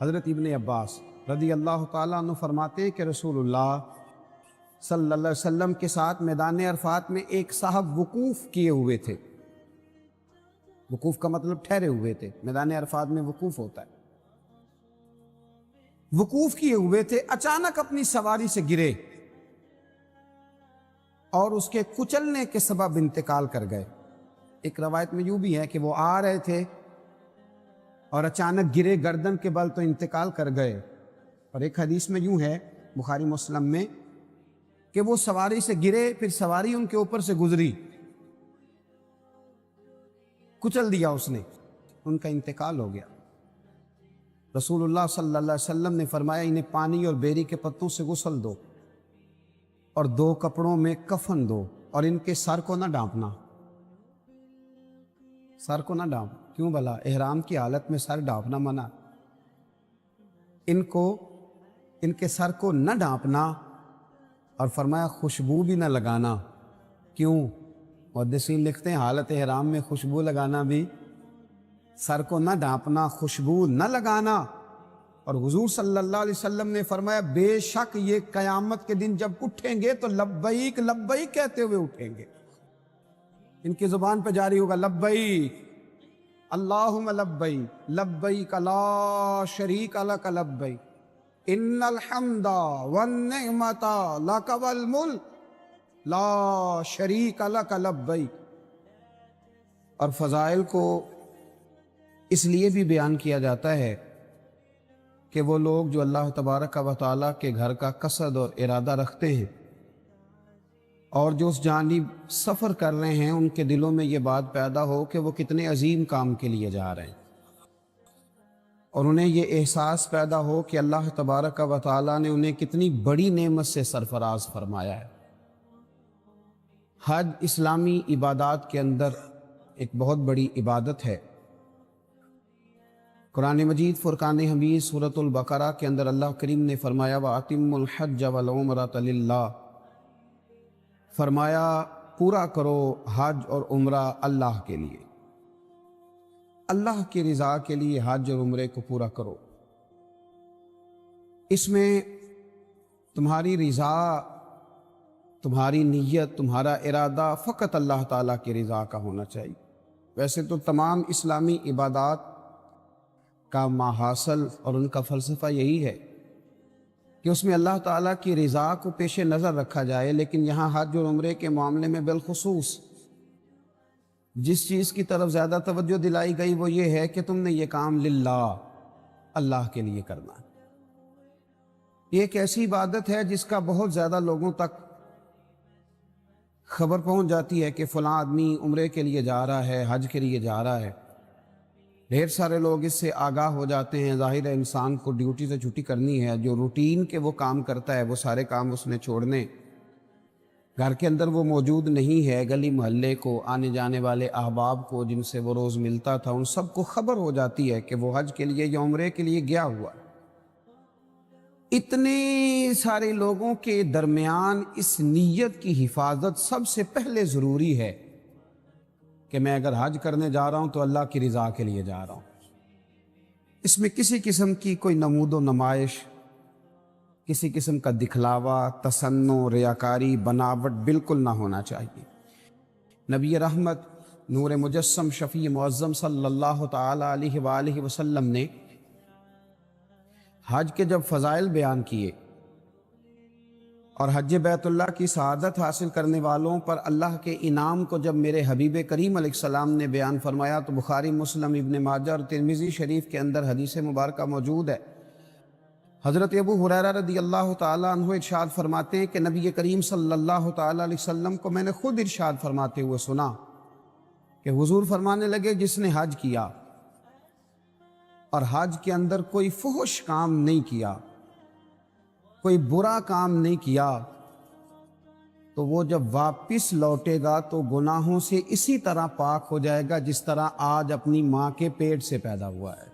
حضرت ابن عباس رضی اللہ تعالیٰ عنہ فرماتے ہیں کہ رسول اللہ صلی اللہ علیہ وسلم کے ساتھ میدان عرفات میں ایک صاحب وقوف کیے ہوئے تھے۔ وقوف کا مطلب ٹھہرے ہوئے تھے، میدان عرفات میں وقوف ہوتا ہے۔ وقوف کیے ہوئے تھے، اچانک اپنی سواری سے گرے اور اس کے کچلنے کے سبب انتقال کر گئے۔ ایک روایت میں یوں بھی ہے کہ وہ آ رہے تھے اور اچانک گرے گردن کے بل تو انتقال کر گئے، اور ایک حدیث میں یوں ہے بخاری مسلم میں کہ وہ سواری سے گرے، پھر سواری ان کے اوپر سے گزری، کچل دیا اس نے، ان کا انتقال ہو گیا۔ رسول اللہ صلی اللہ علیہ وسلم نے فرمایا انہیں پانی اور بیری کے پتوں سے غسل دو اور 2 کپڑوں میں کفن دو، اور ان کے سر کو نہ ڈانپنا۔ سر کو نہ ڈانپ، کیوں بھلا؟ احرام کی حالت میں سر ڈانپنا منع۔ ان کے سر کو نہ ڈانپنا، اور فرمایا خوشبو بھی نہ لگانا۔ کیوں؟ محدثین لکھتے ہیں حالت احرام میں خوشبو لگانا بھی، سر کو نہ ڈانپنا، خوشبو نہ لگانا۔ اور حضور صلی اللہ علیہ وسلم نے فرمایا بے شک یہ قیامت کے دن جب اٹھیں گے تو لبیک لبیک کہتے ہوئے اٹھیں گے۔ ان کی زبان پہ جاری ہوگا لبیک اللہم لبیک لبیک لا شریک لک لبیک ان الحمد والنعمت لک والملک لا شریک لک لبیک۔ اور فضائل کو اس لیے بھی بیان کیا جاتا ہے کہ وہ لوگ جو اللہ تبارک و تعالیٰ کے گھر کا قصد اور ارادہ رکھتے ہیں اور جو اس جانب سفر کر رہے ہیں، ان کے دلوں میں یہ بات پیدا ہو کہ وہ کتنے عظیم کام کے لیے جا رہے ہیں، اور انہیں یہ احساس پیدا ہو کہ اللہ تبارک و تعالیٰ نے انہیں کتنی بڑی نعمت سے سرفراز فرمایا ہے۔ حج اسلامی عبادات کے اندر ایک بہت بڑی عبادت ہے۔ قرآن مجید فرقان حمید سورۃ البقرہ کے اندر اللہ کریم نے فرمایا وَأَتِمُّوا الْحَجَّ وَالْعُمْرَةَ لِلَّهِ، فرمایا پورا کرو حج اور عمرہ اللہ کے لیے، اللہ کی رضا کے لیے حج اور عمرے کو پورا کرو۔ اس میں تمہاری رضا، تمہاری نیت، تمہارا ارادہ فقط اللہ تعالیٰ کی رضا کا ہونا چاہیے۔ ویسے تو تمام اسلامی عبادات کا ماحصل اور ان کا فلسفہ یہی ہے کہ اس میں اللہ تعالیٰ کی رضا کو پیش نظر رکھا جائے، لیکن یہاں حج اور عمرے کے معاملے میں بالخصوص جس چیز کی طرف زیادہ توجہ دلائی گئی وہ یہ ہے کہ تم نے یہ کام للہ، اللہ کے لیے کرنا ہے۔ یہ ایک ایسی عبادت ہے جس کا بہت زیادہ لوگوں تک خبر پہنچ جاتی ہے کہ فلاں آدمی عمرے کے لیے جا رہا ہے، حج کے لیے جا رہا ہے۔ ڈھیر سارے لوگ اس سے آگاہ ہو جاتے ہیں۔ ظاہر ہے انسان کو ڈیوٹی سے چھٹی کرنی ہے، جو روٹین کے وہ کام کرتا ہے وہ سارے کام اس نے چھوڑنے، گھر کے اندر وہ موجود نہیں ہے، گلی محلے کو، آنے جانے والے احباب کو جن سے وہ روز ملتا تھا، ان سب کو خبر ہو جاتی ہے کہ وہ حج کے لیے یا عمرے کے لیے گیا ہوا۔ اتنے سارے لوگوں کے درمیان اس نیت کی حفاظت سب سے پہلے ضروری ہے کہ میں اگر حج کرنے جا رہا ہوں تو اللہ کی رضا کے لیے جا رہا ہوں۔ اس میں کسی قسم کی کوئی نمود و نمائش، کسی قسم کا دکھلاوا، تصنع، ریاکاری، بناوٹ بالکل نہ ہونا چاہیے۔ نبی رحمت نور مجسم شفیع معظم صلی اللہ تعالی علیہ وآلہ وسلم نے حج کے جب فضائل بیان کیے اور حج بیت اللہ کی سعادت حاصل کرنے والوں پر اللہ کے انعام کو جب میرے حبیب کریم علیہ السلام نے بیان فرمایا تو بخاری، مسلم، ابن ماجہ اور ترمذی شریف کے اندر حدیث مبارکہ موجود ہے۔ حضرت ابو ہریرہ رضی اللہ تعالیٰ عنہ ارشاد فرماتے ہیں کہ نبی کریم صلی اللہ تعالیٰ علیہ وسلم کو میں نے خود ارشاد فرماتے ہوئے سنا کہ حضور فرمانے لگے جس نے حج کیا اور حج کے اندر کوئی فحش کام نہیں کیا، کوئی برا کام نہیں کیا، تو وہ جب واپس لوٹے گا تو گناہوں سے اسی طرح پاک ہو جائے گا جس طرح آج اپنی ماں کے پیٹ سے پیدا ہوا ہے۔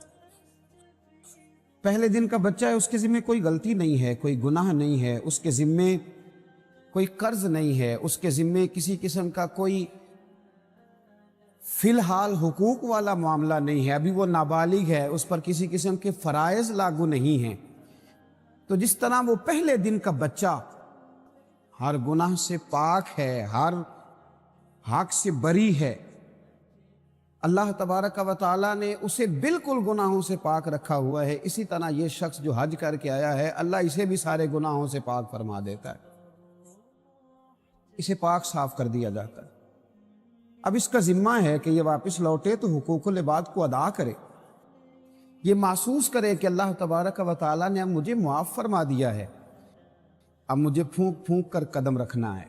پہلے دن کا بچہ ہے، اس کے ذمہ کوئی غلطی نہیں ہے، کوئی گناہ نہیں ہے، اس کے ذمہ کوئی قرض نہیں ہے، اس کے ذمہ کسی قسم کا کوئی فی الحال حقوق والا معاملہ نہیں ہے، ابھی وہ نابالغ ہے، اس پر کسی قسم کے فرائض لاگو نہیں ہیں، تو جس طرح وہ پہلے دن کا بچہ ہر گناہ سے پاک ہے، ہر حق سے بری ہے، اللہ تبارک و تعالیٰ نے اسے بالکل گناہوں سے پاک رکھا ہوا ہے، اسی طرح یہ شخص جو حج کر کے آیا ہے اللہ اسے بھی سارے گناہوں سے پاک فرما دیتا ہے، اسے پاک صاف کر دیا جاتا ہے۔ اب اس کا ذمہ ہے کہ یہ واپس لوٹے تو حقوق العباد کو ادا کرے، یہ محسوس کرے کہ اللہ تبارک و تعالیٰ نے اب مجھے معاف فرما دیا ہے، اب مجھے پھونک پھونک کر قدم رکھنا ہے،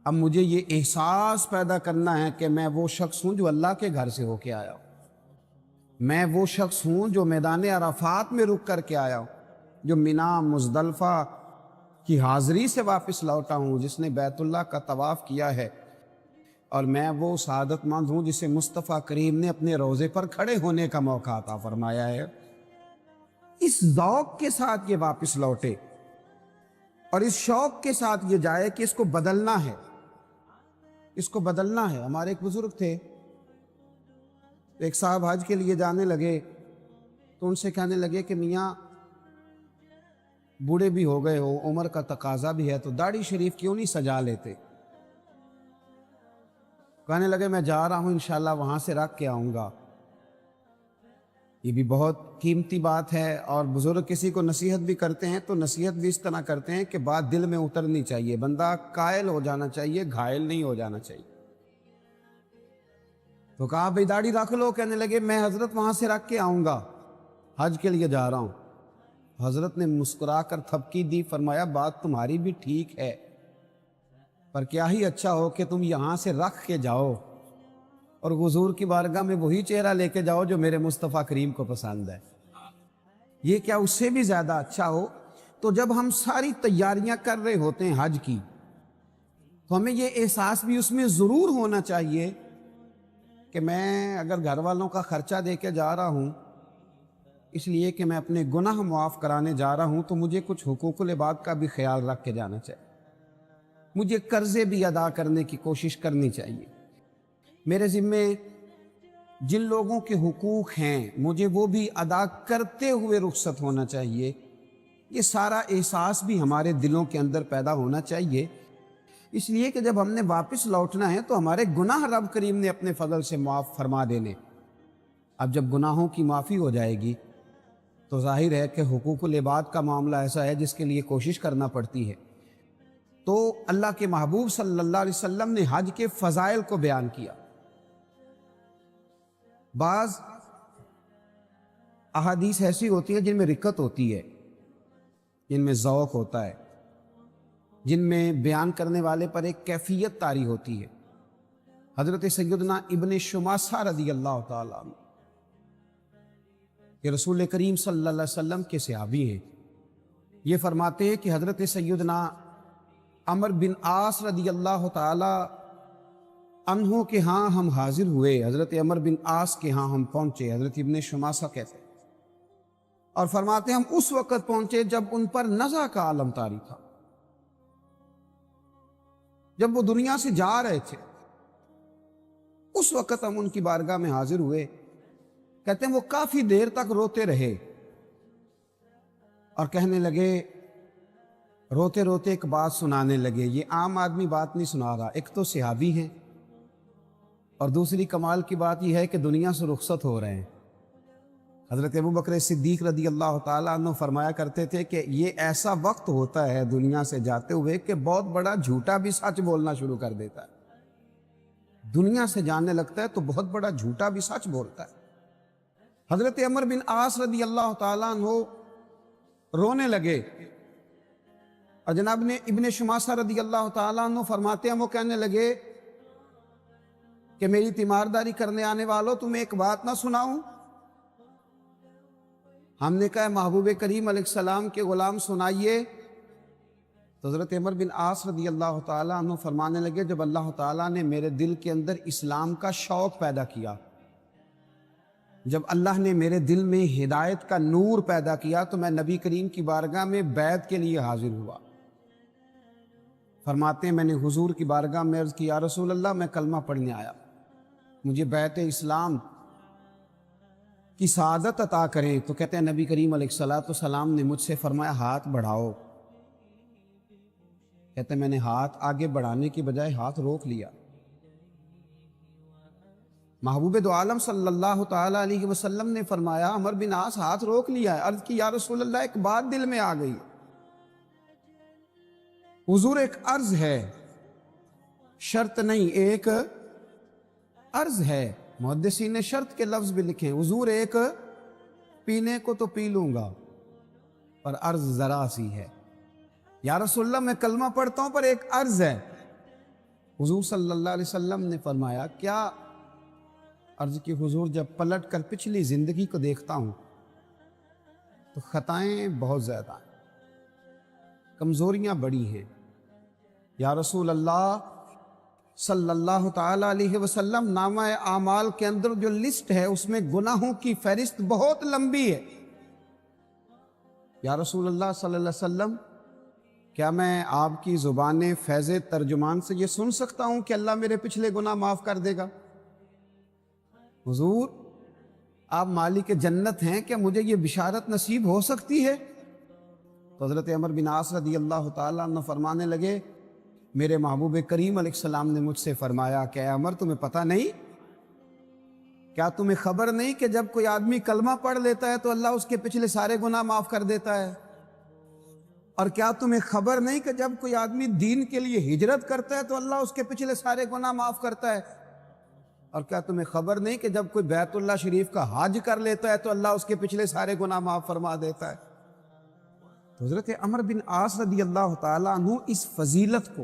اب مجھے یہ احساس پیدا کرنا ہے کہ میں وہ شخص ہوں جو اللہ کے گھر سے ہو کے آیا ہوں، میں وہ شخص ہوں جو میدان عرفات میں رک کر کے آیا ہوں، جو مینا مزدلفہ کی حاضری سے واپس لوٹا ہوں، جس نے بیت اللہ کا طواف کیا ہے، اور میں وہ سعادت مند ہوں جسے مصطفیٰ کریم نے اپنے روضے پر کھڑے ہونے کا موقع عطا فرمایا ہے۔ اس ذوق کے ساتھ یہ واپس لوٹے اور اس شوق کے ساتھ یہ جائے کہ اس کو بدلنا ہے، اس کو بدلنا ہے۔ ہمارے ایک بزرگ تھے، ایک صاحب حج کے لیے جانے لگے تو ان سے کہنے لگے کہ میاں بوڑھے بھی ہو گئے ہو، عمر کا تقاضا بھی ہے، تو داڑھی شریف کیوں نہیں سجا لیتے؟ کہنے لگے میں جا رہا ہوں انشاءاللہ وہاں سے رکھ کے آؤں گا۔ یہ بھی بہت قیمتی بات ہے، اور بزرگ کسی کو نصیحت بھی کرتے ہیں تو نصیحت بھی اس طرح کرتے ہیں کہ بات دل میں اترنی چاہیے، بندہ قائل ہو جانا چاہیے، گھائل نہیں ہو جانا چاہیے۔ تو کہا بھئی داڑھی رکھ لو، کہنے لگے میں حضرت وہاں سے رکھ کے آؤں گا، حج کے لیے جا رہا ہوں۔ حضرت نے مسکرا کر تھپکی دی، فرمایا بات تمہاری بھی ٹھیک ہے، پر کیا ہی اچھا ہو کہ تم یہاں سے رکھ کے جاؤ اور حضور کی بارگاہ میں وہی چہرہ لے کے جاؤ جو میرے مصطفیٰ کریم کو پسند ہے، یہ کیا اس سے بھی زیادہ اچھا ہو؟ تو جب ہم ساری تیاریاں کر رہے ہوتے ہیں حج کی، تو ہمیں یہ احساس بھی اس میں ضرور ہونا چاہیے کہ میں اگر گھر والوں کا خرچہ دے کے جا رہا ہوں اس لیے کہ میں اپنے گناہ معاف کرانے جا رہا ہوں، تو مجھے کچھ حقوق العباد کا بھی خیال رکھ کے جانا چاہیے، مجھے قرضے بھی ادا کرنے کی کوشش کرنی چاہیے، میرے ذمے جن لوگوں کے حقوق ہیں مجھے وہ بھی ادا کرتے ہوئے رخصت ہونا چاہیے۔ یہ سارا احساس بھی ہمارے دلوں کے اندر پیدا ہونا چاہیے، اس لیے کہ جب ہم نے واپس لوٹنا ہے تو ہمارے گناہ رب کریم نے اپنے فضل سے معاف فرما دینے۔ اب جب گناہوں کی معافی ہو جائے گی تو ظاہر ہے کہ حقوق العباد کا معاملہ ایسا ہے جس کے لیے کوشش کرنا پڑتی ہے۔ تو اللہ کے محبوب صلی اللہ علیہ وسلم نے حج کے فضائل کو بیان کیا۔ بعض احادیث ایسی ہوتی ہیں جن میں رکت ہوتی ہے، جن میں ذوق ہوتا ہے، جن میں بیان کرنے والے پر ایک کیفیت طاری ہوتی ہے۔ حضرت سیدنا ابن شماسہ رضی اللہ تعالیٰ عنہ، کہ رسول کریم صلی اللہ علیہ وسلم کے صحابی ہیں، یہ فرماتے ہیں کہ حضرت سیدنا عمر بن عاص رضی اللہ تعالی عنہ کے ہاں ہم حاضر ہوئے، حضرت عمر بن عاص کے ہاں ہم پہنچے، حضرت ابن شماسہ کہتے ہیں، اور فرماتے ہیں ہم اس وقت پہنچے جب ان پر نزع کا عالم طاری تھا، جب وہ دنیا سے جا رہے تھے، اس وقت ہم ان کی بارگاہ میں حاضر ہوئے۔ کہتے ہیں وہ کافی دیر تک روتے رہے اور کہنے لگے، روتے روتے ایک بات سنانے لگے، یہ عام آدمی بات نہیں سنا رہا، ایک تو صحابی ہیں اور دوسری کمال کی بات یہ ہے کہ دنیا سے رخصت ہو رہے ہیں۔ حضرت ابوبکر صدیق رضی اللہ تعالیٰ عنہ فرمایا کرتے تھے کہ یہ ایسا وقت ہوتا ہے دنیا سے جاتے ہوئے کہ بہت بڑا جھوٹا بھی سچ بولنا شروع کر دیتا ہے، دنیا سے جانے لگتا ہے تو بہت بڑا جھوٹا بھی سچ بولتا ہے۔ حضرت عمر بن عاص رضی اللہ تعالیٰ عنہ رونے لگے، اور جناب نے ابن شماسہ رضی اللہ تعالیٰ عنہ فرماتے ہیں وہ کہنے لگے کہ میری تیمارداری کرنے آنے والوں تمہیں ایک بات نہ سناؤں؟ ہم نے کہا محبوب کریم علیہ السلام کے غلام سنائیے۔ تو حضرت عمر بن عاص رضی اللہ تعالیٰ عنہ فرمانے لگے جب اللہ تعالیٰ نے میرے دل کے اندر اسلام کا شوق پیدا کیا، جب اللہ نے میرے دل میں ہدایت کا نور پیدا کیا تو میں نبی کریم کی بارگاہ میں بیعت کے لیے حاضر ہوا۔ فرماتے ہیں میں نے حضور کی بارگاہ میں عرض کی یا رسول اللہ میں کلمہ پڑھنے آیا۔ مجھے بیعت اسلام کی سعادت عطا کریں، تو کہتے ہیں نبی کریم علیہ الصلوۃ والسلام نے مجھ سے فرمایا ہاتھ بڑھاؤ۔ کہتے ہیں میں نے ہاتھ آگے بڑھانے کی بجائے ہاتھ روک لیا۔ محبوب دو عالم صلی اللہ تعالی علیہ وسلم نے فرمایا عمر بن عاص ہاتھ روک لیا ہے۔ عرض کی یا رسول اللہ ایک بات دل میں آ گئی۔ حضور ایک عرض ہے، شرط نہیں، ایک عرض ہے۔ محدثین نے شرط کے لفظ بھی لکھے ہیں، حضور ایک پینے کو تو پی لوں گا پر عرض ذرا سی ہے۔ یا رسول اللہ میں کلمہ پڑھتا ہوں پر ایک عرض ہے۔ حضور صلی اللہ علیہ وسلم نے فرمایا کیا؟ عرض کی حضور جب پلٹ کر پچھلی زندگی کو دیکھتا ہوں تو خطائیں بہت زیادہ ہیں، کمزوریاں بڑی ہیں۔ یا رسول اللہ صلی اللہ تعالی علیہ وسلم، نامہ اعمال کے اندر جو لسٹ ہے اس میں گناہوں کی فہرست بہت لمبی ہے۔ یا رسول اللہ صلی اللہ علیہ وسلم کیا میں آپ کی زبان فیض ترجمان سے یہ سن سکتا ہوں کہ اللہ میرے پچھلے گناہ معاف کر دے گا؟ حضور آپ مالک جنت ہیں، کیا مجھے یہ بشارت نصیب ہو سکتی ہے؟ تو حضرت عمر بن عاص رضی اللہ تعالیٰ عنہ فرمانے لگے میرے محبوب کریم علیہ السلام نے مجھ سے فرمایا کہ اے عمر تمہیں پتہ نہیں، کیا تمہیں خبر نہیں کہ جب کوئی آدمی کلمہ پڑھ لیتا ہے تو اللہ اس کے پچھلے سارے گناہ معاف کر دیتا ہے؟ اور کیا تمہیں خبر نہیں کہ جب کوئی آدمی دین کے لیے ہجرت کرتا ہے تو اللہ اس کے پچھلے سارے گناہ معاف کرتا ہے؟ اور کیا تمہیں خبر نہیں کہ جب کوئی بیت اللہ شریف کا حج کر لیتا ہے تو اللہ اس کے پچھلے سارے گناہ معاف فرما دیتا ہے؟ تو حضرت عمر بن عاص رضی اللہ تعالیٰ عنہ اس فضیلت کو،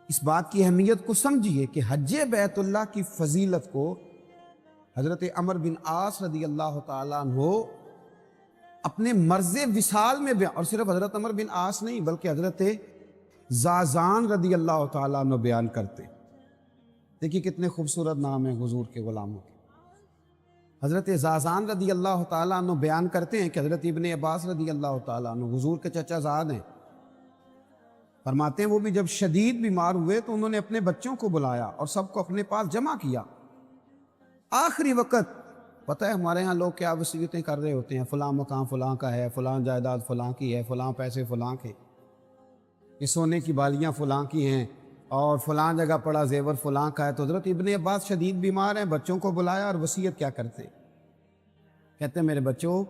اس بات کی اہمیت کو سمجھیے کہ حج بیت اللہ کی فضیلت کو حضرت عمر بن عاص رضی اللہ تعالیٰ عنہ اپنے مرض وصال میں بیان، اور صرف حضرت عمر بن عاص نہیں بلکہ حضرت زازان رضی اللہ تعالیٰ عنہ بیان کرتے۔ دیکھیے کتنے خوبصورت نام ہیں حضور کے غلاموں کے۔ حضرت زازان رضی اللہ تعالیٰ عنہ بیان کرتے ہیں کہ حضرت ابن عباس رضی اللہ تعالیٰ عنہ حضور کے چچا زاد ہیں، فرماتے ہیں وہ بھی جب شدید بیمار ہوئے تو انہوں نے اپنے بچوں کو بلایا اور سب کو اپنے پاس جمع کیا۔ آخری وقت پتہ ہے ہمارے ہاں لوگ کیا وصیتیں کر رہے ہوتے ہیں، فلاں مکان فلاں کا ہے، فلاں جائیداد فلاں کی ہے، فلاں پیسے فلاں کے، یہ سونے کی بالیاں فلاں کی ہیں، اور فلاں جگہ پڑا زیور فلاں کا ہے۔ تو حضرت ابن عباس شدید بیمار ہیں، بچوں کو بلایا اور وصیت کیا کرتے ہیں؟ کہتے ہیں میرے بچوں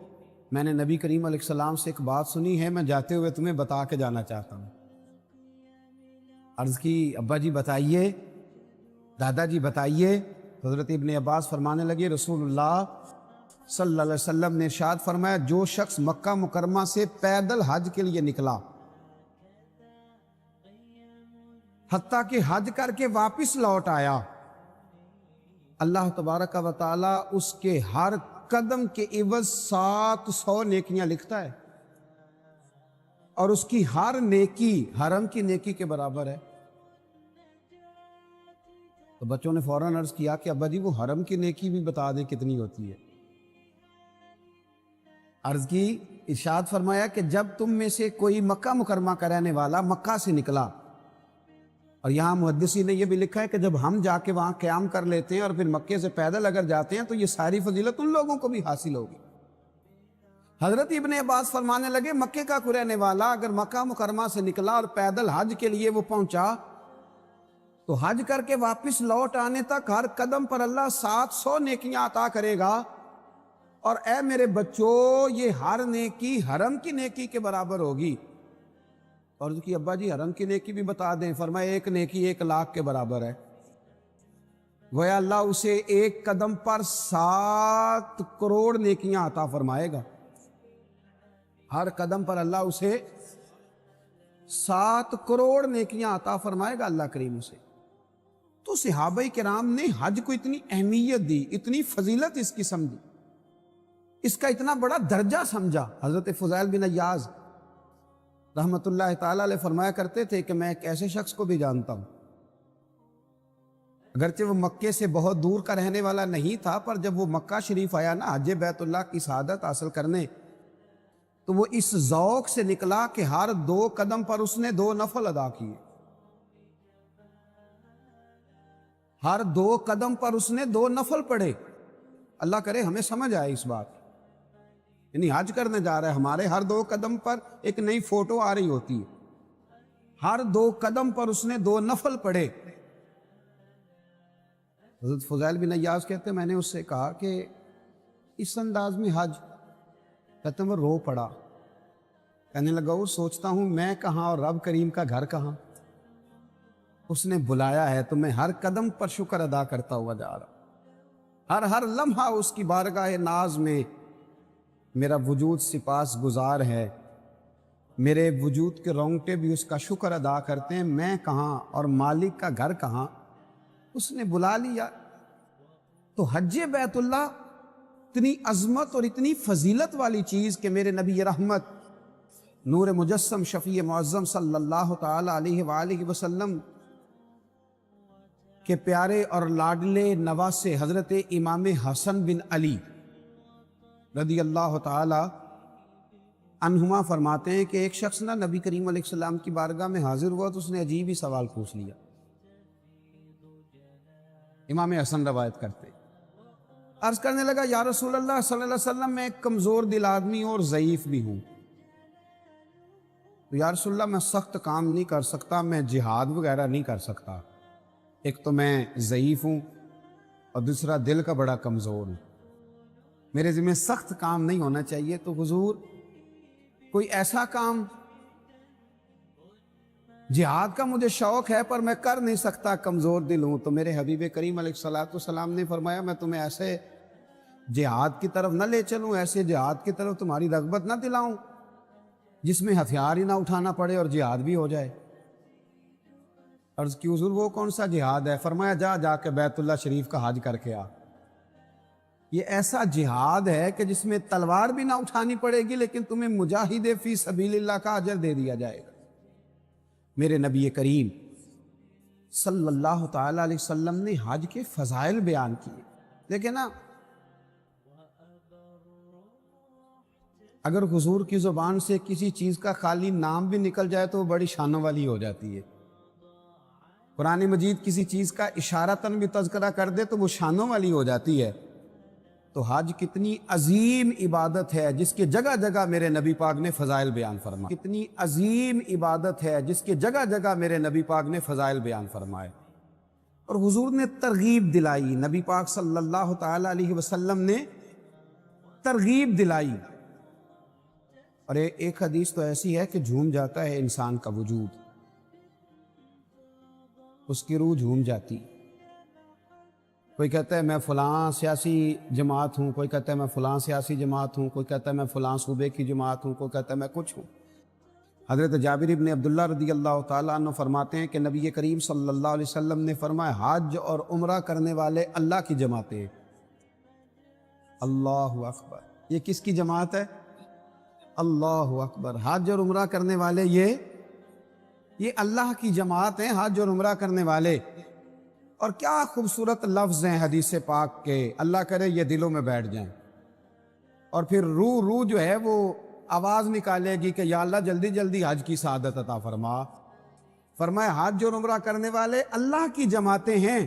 میں نے نبی کریم علیہ السلام سے ایک بات سنی ہے، میں جاتے ہوئے تمہیں بتا کے جانا چاہتا ہوں۔ عرض کی ابا جی بتائیے، دادا جی بتائیے۔ تو حضرت ابن عباس فرمانے لگے رسول اللہ صلی اللہ علیہ وسلم نے ارشاد فرمایا جو شخص مکہ مکرمہ سے پیدل حج کے لیے نکلا، حتیٰ کہ حج کر کے واپس لوٹ آیا، اللہ تبارک و تعالی اس کے ہر قدم کے عوض 700 نیکیاں لکھتا ہے، اور اس کی ہر نیکی حرم کی نیکی کے برابر ہے۔ تو بچوں نے فوراً عرض کیا کہ ابا جی وہ حرم کی نیکی بھی بتا دیں کتنی ہوتی ہے۔ عرض کی ارشاد فرمایا کہ جب تم میں سے کوئی مکہ مکرمہ کا رہنے والا مکہ سے نکلا، اور یہاں محدثی نے یہ بھی لکھا ہے کہ جب ہم جا کے وہاں قیام کر لیتے ہیں اور پھر مکے سے پیدل اگر جاتے ہیں تو یہ ساری فضیلت ان لوگوں کو بھی حاصل ہوگی۔ حضرت ابن عباس فرمانے لگے مکے کا کوئی رہنے والا اگر مکہ مکرمہ سے نکلا اور پیدل حج کے لیے وہ پہنچا تو حج کر کے واپس لوٹ آنے تک ہر قدم پر اللہ 700 نیکیاں عطا کرے گا، اور اے میرے بچوں یہ ہر نیکی حرم کی نیکی کے برابر ہوگی۔ اور اس کی ابا جی حرم کی نیکی بھی بتا دیں، فرمایا ایک نیکی 1,00,000 کے برابر ہے۔ گویا اللہ اسے ایک قدم پر 7 کروڑ نیکیاں عطا فرمائے گا، ہر قدم پر اللہ اسے 7 کروڑ نیکیاں عطا فرمائے گا اللہ کریم اسے۔ تو صحابہ کرام نے حج کو اتنی اہمیت دی، اتنی فضیلت اس کی سمجھی، اس کا اتنا بڑا درجہ سمجھا۔ حضرت فضیل بن عیاض رحمت اللہ تعالیٰ علیہ فرمایا کرتے تھے کہ میں ایک ایسے شخص کو بھی جانتا ہوں، اگرچہ وہ مکے سے بہت دور کا رہنے والا نہیں تھا، پر جب وہ مکہ شریف آیا نا حج بیت اللہ کی سعادت حاصل کرنے، تو وہ اس ذوق سے نکلا کہ ہر 2 قدم پر اس نے 2 نفل ادا کیے، ہر 2 قدم پر اس نے 2 نفل پڑھے. اللہ کرے ہمیں سمجھ آئے اس بات. یعنی حج کرنے جا رہا ہے, ہمارے ہر 2 قدم پر ایک نئی فوٹو آ رہی ہوتی ہے. ہر 2 قدم پر اس نے 2 نفل پڑھے. حضرت فضیل بن عیاض کہتے ہیں میں نے اس سے کہا کہ اس انداز میں حج, کہتے ہیں وہ رو پڑا. کہنے لگا وہ سوچتا ہوں میں کہاں اور رب کریم کا گھر کہاں. اس نے بلایا ہے تو میں ہر قدم پر شکر ادا کرتا ہوا جا رہا ہوں. ہر لمحہ اس کی بارگاہ ناز میں میرا وجود سپاس گزار ہے. میرے وجود کے رونگٹے بھی اس کا شکر ادا کرتے ہیں. میں کہاں اور مالک کا گھر کہاں. اس نے بلا لیا. تو حج بیت اللہ اتنی عظمت اور اتنی فضیلت والی چیز کہ میرے نبی رحمت نور مجسم شفیع معظم صلی اللہ تعالی علیہ وآلہ وسلم کے پیارے اور لاڈلے نواسے حضرت امام حسن بن علی رضی اللہ تعالی عنہما فرماتے ہیں کہ ایک شخص نہ نبی کریم علیہ السلام کی بارگاہ میں حاضر ہوا تو اس نے عجیب ہی سوال پوچھ لیا. امام حسن روایت کرتے, عرض کرنے لگا یا رسول اللہ صلی اللہ علیہ وسلم میں ایک کمزور دل آدمی اور ضعیف بھی ہوں, تو یا رسول اللہ میں سخت کام نہیں کر سکتا, میں جہاد وغیرہ نہیں کر سکتا. ایک تو میں ضعیف ہوں اور دوسرا دل کا بڑا کمزور ہوں, میرے ذمہ سخت کام نہیں ہونا چاہیے. تو حضور کوئی ایسا کام, جہاد کا مجھے شوق ہے پر میں کر نہیں سکتا, کمزور دل ہوں. تو میرے حبیب کریم علیہ السلام نے فرمایا میں تمہیں ایسے جہاد کی طرف نہ لے چلوں, ایسے جہاد کی طرف تمہاری رغبت نہ دلاؤں جس میں ہتھیار ہی نہ اٹھانا پڑے اور جہاد بھی ہو جائے. عرض کی حضور وہ کون سا جہاد ہے؟ فرمایا جا کے بیت اللہ شریف کا حج کر کے آ. یہ ایسا جہاد ہے کہ جس میں تلوار بھی نہ اٹھانی پڑے گی لیکن تمہیں مجاہد فی سبیل اللہ کا اجر دے دیا جائے گا. میرے نبی کریم صلی اللہ تعالی علیہ وسلم نے حج کے فضائل بیان کیے. لیکن نا اگر حضور کی زبان سے کسی چیز کا خالی نام بھی نکل جائے تو وہ بڑی شانوں والی ہو جاتی ہے. قرآن مجید کسی چیز کا اشارتاً بھی تذکرہ کر دے تو وہ شانوں والی ہو جاتی ہے. تو حج کتنی عظیم عبادت ہے جس کے جگہ جگہ میرے نبی پاک نے فضائل بیان فرمائے. کتنی عظیم عبادت ہے جس کے جگہ جگہ میرے نبی پاک نے فضائل بیان فرمائے. اور حضور نے ترغیب دلائی, نبی پاک صلی اللہ تعالی علیہ وسلم نے ترغیب دلائی. اور ایک حدیث تو ایسی ہے کہ جھوم جاتا ہے انسان کا وجود, اس کی روح جھوم جاتی. کوئی کہتا ہے میں فلاں سیاسی جماعت ہوں, کوئی کہتا ہے میں فلاں سیاسی جماعت ہوں, کوئی کہتا ہے میں فلاں صوبے کی جماعت ہوں, کوئی کہتا ہے میں کچھ ہوں. حضرت جابر ابن عبداللہ رضی اللہ تعالیٰ عنہ فرماتے ہیں کہ نبی کریم صلی اللہ علیہ وسلم نے فرمایا حج اور عمرہ کرنے والے اللہ کی جماعتیں. اللہ اکبر, یہ کس کی جماعت ہے؟ اللہ اکبر. حج اور عمرہ کرنے والے یہ اللہ کی جماعت ہیں, حج اور عمرہ کرنے والے. اور کیا خوبصورت لفظ ہیں حدیث پاک کے, اللہ کرے یہ دلوں میں بیٹھ جائیں. اور پھر روح جو ہے وہ آواز نکالے گی کہ یا اللہ جلدی جلدی حج کی سعادت عطا فرما. فرمایا حج اور عمرہ کرنے والے اللہ کی جماعتیں ہیں.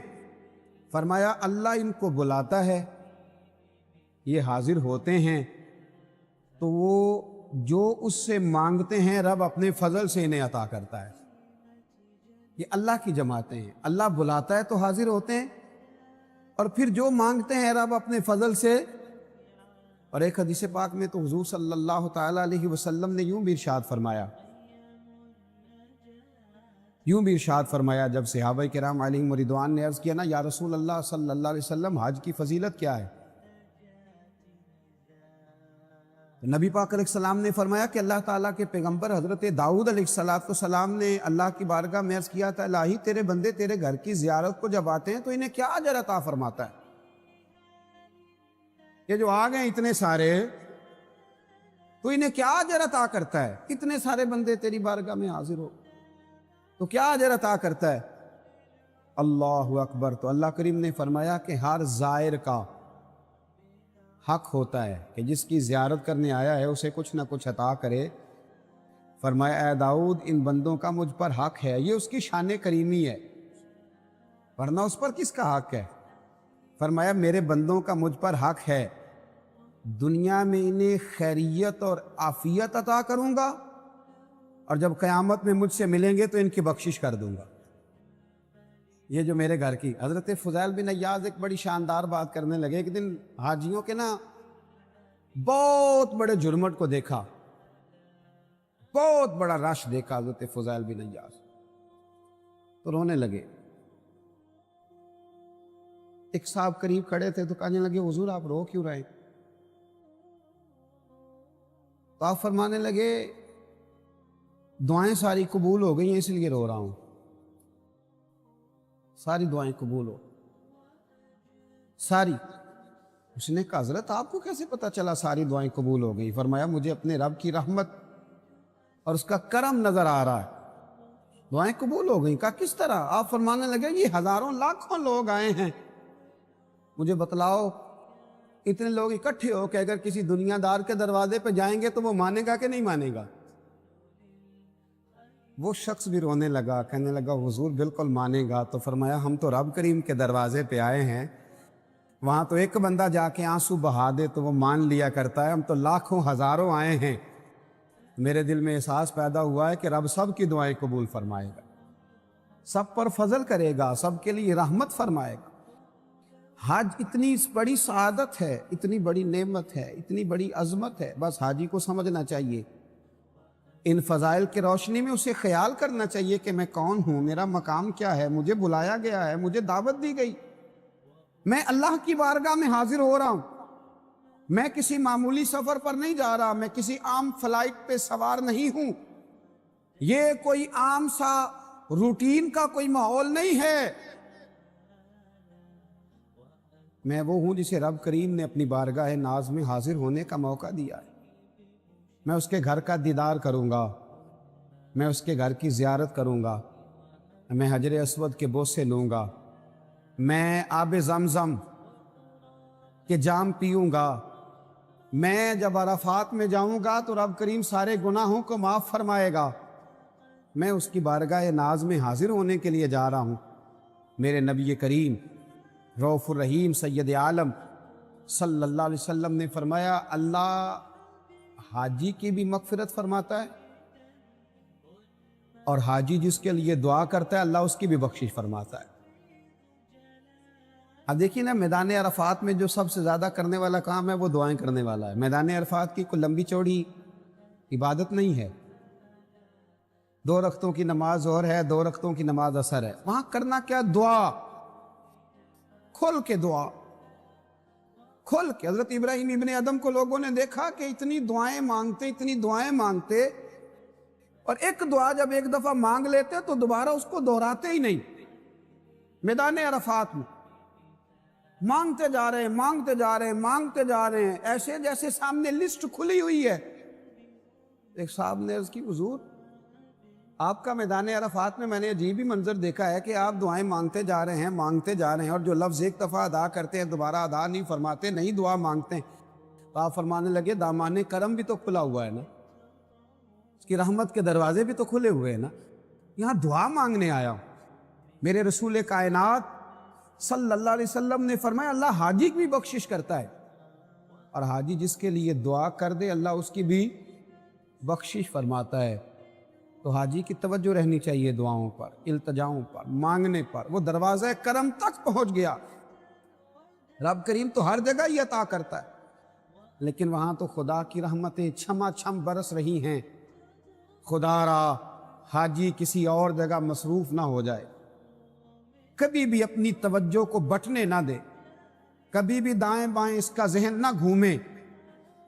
فرمایا اللہ ان کو بلاتا ہے, یہ حاضر ہوتے ہیں, تو وہ جو اس سے مانگتے ہیں رب اپنے فضل سے انہیں عطا کرتا ہے. یہ اللہ کی جماعتیں ہیں, اللہ بلاتا ہے تو حاضر ہوتے ہیں, اور پھر جو مانگتے ہیں رب اپنے فضل سے. اور ایک حدیث پاک میں تو حضور صلی اللہ تعالی علیہ وسلم نے یوں بھی ارشاد فرمایا جب صحابہ کرام علیہم رضوان نے عرض کیا نا یا رسول اللہ صلی اللہ علیہ وسلم حج کی فضیلت کیا ہے؟ نبی پاک علیہ السلام نے فرمایا کہ اللہ تعالیٰ کے پیغمبر حضرت داؤد علیہ السلام نے اللہ کی بارگاہ میں عرض کیا تھا الہی تیرے بندے تیرے گھر کی زیارت کو جب آتے ہیں تو انہیں کیا اجر عطا فرماتا ہے؟ یہ جو آ گئے اتنے سارے, تو انہیں کیا اجر عطا کرتا ہے؟ اتنے سارے بندے تیری بارگاہ میں حاضر ہو تو کیا اجر عطا کرتا ہے؟ اللہ اکبر. تو اللہ کریم نے فرمایا کہ ہر زائر کا حق ہوتا ہے کہ جس کی زیارت کرنے آیا ہے اسے کچھ نہ کچھ عطا کرے. فرمایا اے داؤد ان بندوں کا مجھ پر حق ہے, یہ اس کی شان کریمی ہے. ورنہ اس پر کس کا حق ہے؟ فرمایا میرے بندوں کا مجھ پر حق ہے، دنیا میں انہیں خیریت اور عافیت عطا کروں گا، اور جب قیامت میں مجھ سے ملیں گے تو ان کی بخشش کر دوں گا۔ یہ جو میرے گھر کی حضرت فضیل بن عیاض ایک بڑی شاندار بات کرنے لگے۔ ایک دن حاجیوں کے بہت بڑے جرمٹ کو دیکھا، بہت بڑا رش دیکھا حضرت فضیل بن عیاض، تو رونے لگے۔ ایک صاحب قریب کھڑے تھے تو کہنے لگے حضور آپ رو کیوں رہے؟ تو آپ فرمانے لگے دعائیں ساری قبول ہو گئی ہیں اس لیے رو رہا ہوں، ساری دعائیں قبول ہو ساری۔ اس نے کہا حضرت آپ کو کیسے پتا چلا ساری دعائیں قبول ہو گئی؟ فرمایا مجھے اپنے رب کی رحمت اور اس کا کرم نظر آ رہا ہے، دعائیں قبول ہو گئیں۔ کہا کس طرح؟ آپ فرمانے لگے یہ ہزاروں لاکھوں لوگ آئے ہیں، مجھے بتلاؤ اتنے لوگ اکٹھے ہو کہ اگر کسی دنیا دار کے دروازے پہ جائیں گے تو وہ مانے گا کہ نہیں مانے گا؟ وہ شخص بھی رونے لگا، کہنے لگا حضور بالکل مانے گا۔ تو فرمایا ہم تو رب کریم کے دروازے پہ آئے ہیں، وہاں تو ایک بندہ جا کے آنسو بہا دے تو وہ مان لیا کرتا ہے، ہم تو لاکھوں ہزاروں آئے ہیں۔ میرے دل میں احساس پیدا ہوا ہے کہ رب سب کی دعائیں قبول فرمائے گا، سب پر فضل کرے گا، سب کے لیے رحمت فرمائے گا۔ حج اتنی بڑی سعادت ہے، اتنی بڑی نعمت ہے، اتنی بڑی عظمت ہے، بس حاجی کو سمجھنا چاہیے، ان فضائل کی روشنی میں اسے خیال کرنا چاہیے کہ میں کون ہوں، میرا مقام کیا ہے، مجھے بلایا گیا ہے، مجھے دعوت دی گئی، میں اللہ کی بارگاہ میں حاضر ہو رہا ہوں، میں کسی معمولی سفر پر نہیں جا رہا، میں کسی عام فلائٹ پہ سوار نہیں ہوں، یہ کوئی عام سا روٹین کا کوئی ماحول نہیں ہے، میں وہ ہوں جسے رب کریم نے اپنی بارگاہ ناز میں حاضر ہونے کا موقع دیا ہے۔ میں اس کے گھر کا دیدار کروں گا، میں اس کے گھر کی زیارت کروں گا، میں حجر اسود کے بوسے لوں گا، میں آب زمزم کے جام پیوں گا، میں جب عرفات میں جاؤں گا تو رب کریم سارے گناہوں کو معاف فرمائے گا، میں اس کی بارگاہ ناز میں حاضر ہونے کے لیے جا رہا ہوں۔ میرے نبی کریم رؤوف الرحیم سید عالم صلی اللہ علیہ وسلم نے فرمایا اللہ حاجی کی بھی مغفرت فرماتا ہے، اور حاجی جس کے لیے دعا کرتا ہے اللہ اس کی بھی بخشش فرماتا ہے۔ اب دیکھیے نا، میدان عرفات میں جو سب سے زیادہ کرنے والا کام ہے وہ دعائیں کرنے والا ہے۔ میدان عرفات کی کوئی لمبی چوڑی عبادت نہیں ہے، 2 رکعتوں کی نماز ظہر ہے، 2 رکعتوں کی نماز عصر ہے، وہاں کرنا کیا؟ دعا، کھل کے دعا، کھل کے۔ حضرت ابراہیم ابن ادم کو لوگوں نے دیکھا کہ اتنی دعائیں مانگتے، اتنی دعائیں مانگتے، اور ایک دعا جب ایک دفعہ مانگ لیتے تو دوبارہ اس کو دہراتے ہی نہیں۔ میدان عرفات میں مانگتے جا رہے ہیں، مانگتے جا رہے ہیں، مانگتے جا رہے ہیں، ایسے جیسے سامنے لسٹ کھلی ہوئی ہے۔ ایک صاحب نے عرض کی حضور آپ کا میدان عرفات میں میں نے عجیب ہی منظر دیکھا ہے کہ آپ دعائیں مانگتے جا رہے ہیں، مانگتے جا رہے ہیں، اور جو لفظ ایک دفعہ ادا کرتے ہیں دوبارہ ادا نہیں فرماتے، نہیں دعا مانگتے ہیں۔ تو آپ فرمانے لگے دامان کرم بھی تو کھلا ہوا ہے نا، اس کی رحمت کے دروازے بھی تو کھلے ہوئے ہیں نا، یہاں دعا مانگنے آیا ہوں۔ میرے رسول کائنات صلی اللہ علیہ وسلم نے فرمایا اللہ حاجی کی بھی بخشش کرتا ہے، اور حاجی جس کے لیے دعا کر دے اللہ اس کی بھی بخشش فرماتا ہے۔ تو حاجی کی توجہ رہنی چاہیے دعاؤں پر، التجاؤں پر، مانگنے پر۔ وہ دروازہ کرم تک پہنچ گیا، رب کریم تو ہر جگہ ہی عطا کرتا ہے، لیکن وہاں تو خدا کی رحمتیں چھما چھم برس رہی ہیں۔ خدا را حاجی کسی اور جگہ مصروف نہ ہو جائے، کبھی بھی اپنی توجہ کو بٹنے نہ دے، کبھی بھی دائیں بائیں اس کا ذہن نہ گھومے،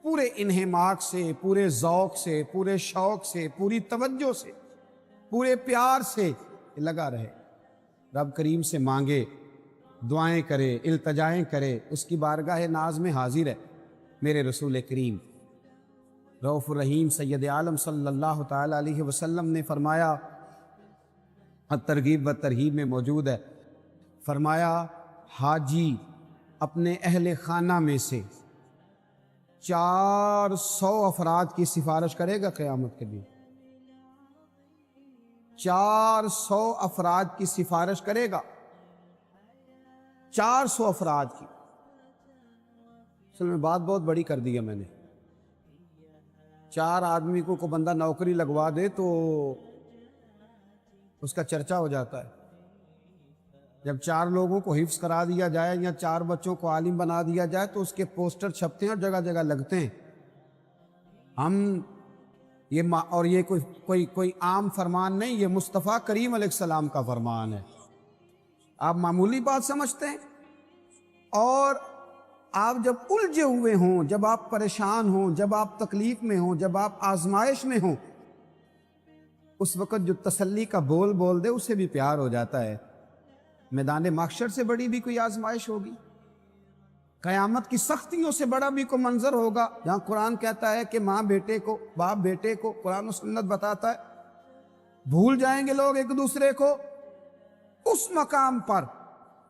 پورے انہماک سے، پورے ذوق سے، پورے شوق سے، پوری توجہ سے، پورے پیار سے لگا رہے، رب کریم سے مانگے، دعائیں کرے، التجائیں کرے، اس کی بارگاہ ناز میں حاضر ہے۔ میرے رسول کریم رؤوف الرحیم سید عالم صلی اللہ تعالی علیہ وسلم نے فرمایا، ترغیب و ترہیب میں موجود ہے، فرمایا حاجی اپنے اہل خانہ میں سے 400 افراد کی سفارش کرے گا قیامت کے دن، 400 افراد کی سفارش کرے گا، 400 افراد کی. اصل میں بات بہت بڑی کر دی ہے میں نے. 4 آدمی کو بندہ نوکری لگوا دے تو اس کا چرچا ہو جاتا ہے. جب 4 لوگوں کو حفظ کرا دیا جائے یا 4 بچوں کو عالم بنا دیا جائے تو اس کے پوسٹر چھپتے ہیں اور جگہ جگہ لگتے ہیں. یہ کوئی عام فرمان نہیں، یہ مصطفیٰ کریم علیہ السلام کا فرمان ہے. آپ معمولی بات سمجھتے ہیں، اور آپ جب الجھے ہوئے ہوں، جب آپ پریشان ہوں، جب آپ تکلیف میں ہوں، جب آپ آزمائش میں ہوں، اس وقت جو تسلی کا بول دے اسے بھی پیار ہو جاتا ہے. میدان محشر سے بڑی بھی کوئی آزمائش ہوگی، قیامت کی سختیوں سے بڑا بھی کوئی منظر ہوگا جہاں قرآن کہتا ہے کہ ماں بیٹے کو، باپ بیٹے کو، قرآن و سنت بتاتا ہے بھول جائیں گے لوگ ایک دوسرے کو. اس مقام پر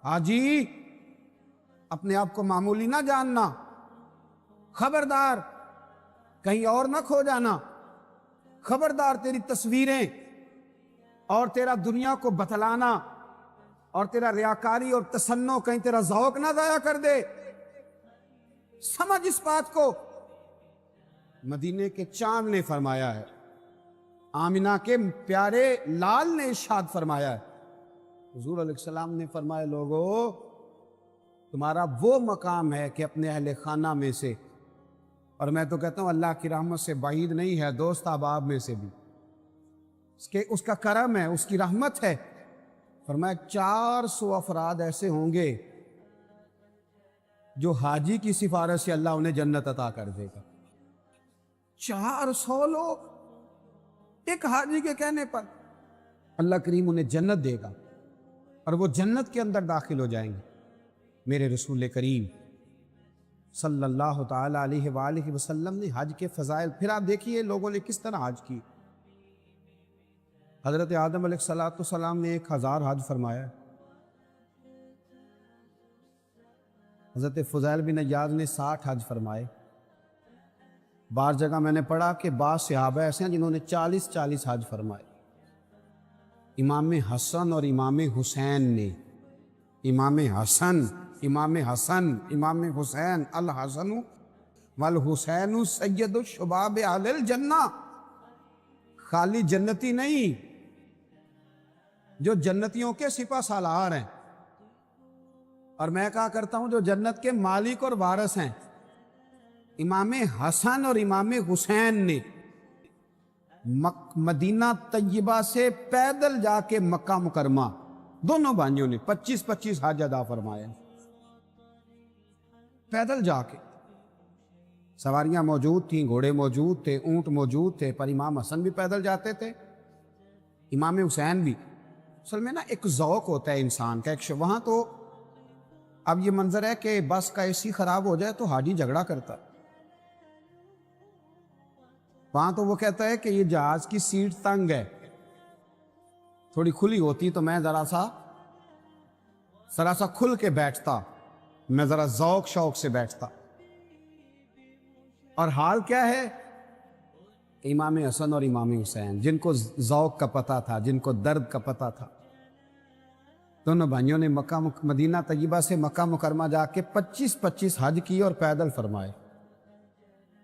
حاجی اپنے آپ کو معمولی نہ جاننا، خبردار کہیں اور نہ کھو جانا، خبردار تیری تصویریں اور تیرا دنیا کو بتلانا اور تیرا ریاکاری اور تسنو کہیں تیرا ذوق نہ ضائع کر دے. سمجھ اس بات کو. مدینے کے چاند نے فرمایا ہے، آمنہ کے پیارے لال نے ارشاد فرمایا ہے، حضور علیہ السلام نے فرمایا لوگو تمہارا وہ مقام ہے کہ اپنے اہل خانہ میں سے، اور میں تو کہتا ہوں اللہ کی رحمت سے بعید نہیں ہے، دوست احباب میں سے بھی اس کا کرم ہے، اس کی رحمت ہے. فرمایا 400 افراد ایسے ہوں گے جو حاجی کی سفارش سے اللہ انہیں جنت عطا کر دے گا. 400 لوگ ایک حاجی کے کہنے پر اللہ کریم انہیں جنت دے گا اور وہ جنت کے اندر داخل ہو جائیں گے. میرے رسول کریم صلی اللہ تعالی علیہ وآلہ وسلم نے حج کے فضائل، پھر آپ دیکھیے لوگوں نے کس طرح حج کی. حضرت آدم علیہ السلام نے 1000 حج فرمایا. حضرت فضیل بن عیاض نے 60 حج فرمائے. بعض جگہ میں نے پڑھا کہ بعض صحابہ ایسے ہیں جنہوں نے 40 حج فرمائے. امام حسن اور امام حسین نے، امام حسین الحسن والحسین سید الشباب اہل الجنہ، خالی جنتی نہیں، جو جنتیوں کے سپہ سالار ہیں، اور میں کہا کرتا ہوں جو جنت کے مالک اور وارث ہیں. امام حسن اور امام حسین نے مدینہ طیبہ سے پیدل جا کے مکہ مکرمہ، دونوں بھائیوں نے 25 حج ادا فرمائے پیدل جا کے. سواریاں موجود تھیں، گھوڑے موجود تھے، اونٹ موجود تھے، پر امام حسن بھی پیدل جاتے تھے، امام حسین بھی. اصل میں نا ایک ذوق ہوتا ہے انسان کا، وہاں تو اب یہ منظر ہے کہ بس کا اے سی خراب ہو جائے تو حاجی جھگڑا کرتا. وہاں تو وہ کہتا ہے کہ یہ جہاز کی سیٹ تنگ ہے، تھوڑی کھلی ہوتی تو میں ذرا سا کھل کے بیٹھتا، میں ذرا ذوق شوق سے بیٹھتا. اور حال کیا ہے؟ امام حسن اور امام حسین جن کو ذوق کا پتہ تھا، جن کو درد کا پتہ تھا، دونوں بھائیوں نے مدینہ طیبہ سے مکہ مکرمہ جا کے 25 حج کی اور پیدل فرمائے.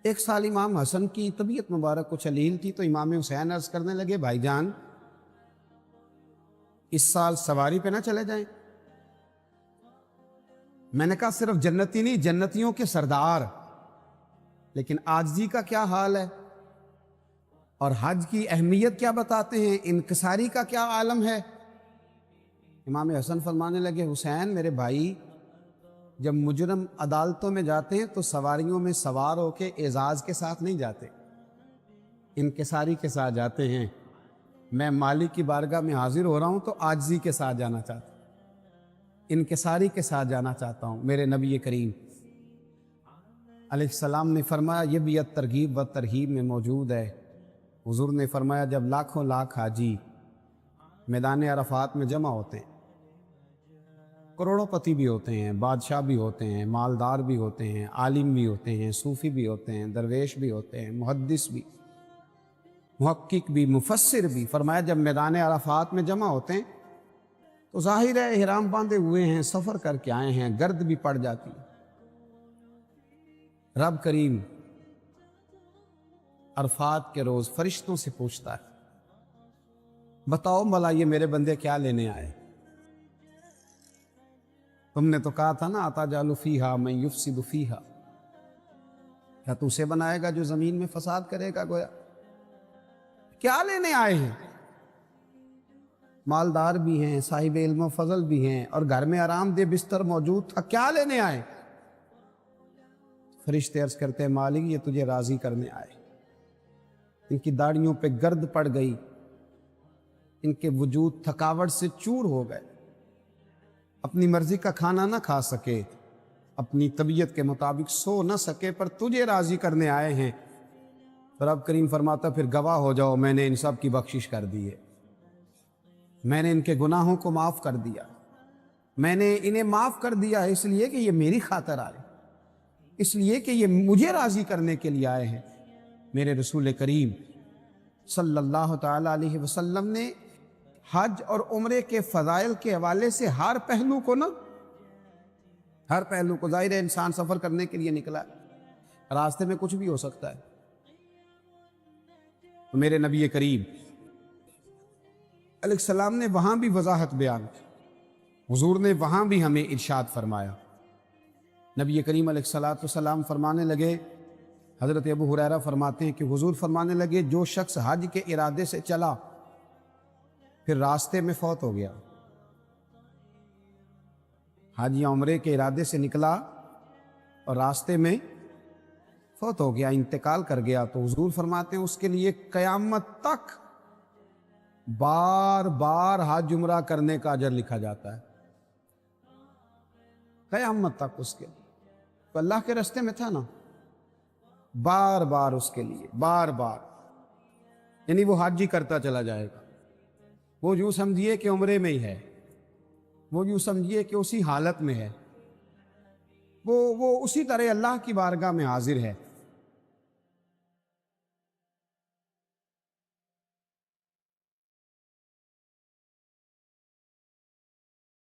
ایک سال امام حسن کی طبیعت مبارک کچھ علیل تھی تو امام حسین عرض کرنے لگے بھائی جان اس سال سواری پہ نہ چلے جائیں. میں نے کہا صرف جنتی نہیں، جنتیوں کے سردار، لیکن عاجزی کا کیا حال ہے اور حج کی اہمیت کیا بتاتے ہیں، انکساری کا کیا عالم ہے. امام حسن فرمانے لگے حسین میرے بھائی، جب مجرم عدالتوں میں جاتے ہیں تو سواریوں میں سوار ہو کے اعزاز کے ساتھ نہیں جاتے، انکساری کے ساتھ جاتے ہیں. میں مالک کی بارگاہ میں حاضر ہو رہا ہوں تو عاجزی کے ساتھ جانا چاہتا ہوں، انکساری کے ساتھ جانا چاہتا ہوں. میرے نبی کریم علیہ السلام نے فرمایا، یہ بھی ترغیب و ترہیب میں موجود ہے. حضور نے فرمایا جب لاکھوں لاکھ حاجی میدان عرفات میں جمع ہوتے ہیں، کروڑوں پتی بھی ہوتے ہیں، بادشاہ بھی ہوتے ہیں، مالدار بھی ہوتے ہیں، عالم بھی ہوتے ہیں، صوفی بھی ہوتے ہیں، درویش بھی ہوتے ہیں، محدث بھی، محقق بھی، مفسر بھی. فرمایا جب میدان عرفات میں جمع ہوتے ہیں تو ظاہر ہے احرام باندھے ہوئے ہیں، سفر کر کے آئے ہیں، گرد بھی پڑ جاتی ہے۔ رب کریم عرفات کے روز فرشتوں سے پوچھتا ہے، بتاؤ بھلا یہ میرے بندے کیا لینے آئے؟ تم نے تو کہا تھا نا اتجعل فیہا من یفسد فیہا، کیا تو اسے بنائے گا جو زمین میں فساد کرے گا؟ گویا کیا لینے آئے ہیں؟ مالدار بھی ہیں، صاحب علم و فضل بھی ہیں، اور گھر میں آرام دہ بستر موجود تھا، کیا لینے آئے؟ فرشتے عرض کرتے ہیں مالک یہ تجھے راضی کرنے آئے۔ ان کی داڑھیوں پہ گرد پڑ گئی، ان کے وجود تھکاوٹ سے چور ہو گئے، اپنی مرضی کا کھانا نہ کھا سکے، اپنی طبیعت کے مطابق سو نہ سکے، پر تجھے راضی کرنے آئے ہیں۔ رب کریم فرماتا پھر گواہ ہو جاؤ میں نے ان سب کی بخشش کر دی ہے، میں نے ان کے گناہوں کو معاف کر دیا، میں نے انہیں معاف کر دیا ہے اس لیے کہ یہ میری خاطر آئے، اس لیے کہ یہ مجھے راضی کرنے کے لیے آئے ہیں۔ میرے رسول کریم صلی اللہ تعالیٰ علیہ وسلم نے حج اور عمرے کے فضائل کے حوالے سے ہر پہلو کو ظاہر ہے انسان سفر کرنے کے لیے نکلا ہے، راستے میں کچھ بھی ہو سکتا ہے، تو میرے نبی کریم علیہ السلام نے وہاں بھی وضاحت بیان کی، حضور نے وہاں بھی ہمیں ارشاد فرمایا۔ نبی کریم علیہ السلام فرمانے لگے، حضرت ابو ہریرہ فرماتے ہیں کہ حضور فرمانے لگے جو شخص حج کے ارادے سے چلا پھر راستے میں فوت ہو گیا، حج یا عمرے کے ارادے سے نکلا اور راستے میں فوت ہو گیا، انتقال کر گیا، تو حضور فرماتے ہیں اس کے لیے قیامت تک بار بار حج عمرہ کرنے کا اجر لکھا جاتا ہے، قیامت تک اس کے لیے۔ تو اللہ کے راستے میں تھا نا، بار بار اس کے لیے، بار بار، یعنی وہ حج ہی کرتا چلا جائے گا، وہ یوں سمجھیے کہ عمرے میں ہی ہے، وہ یوں سمجھیے کہ اسی حالت میں ہے، وہ اسی طرح اللہ کی بارگاہ میں حاضر ہے۔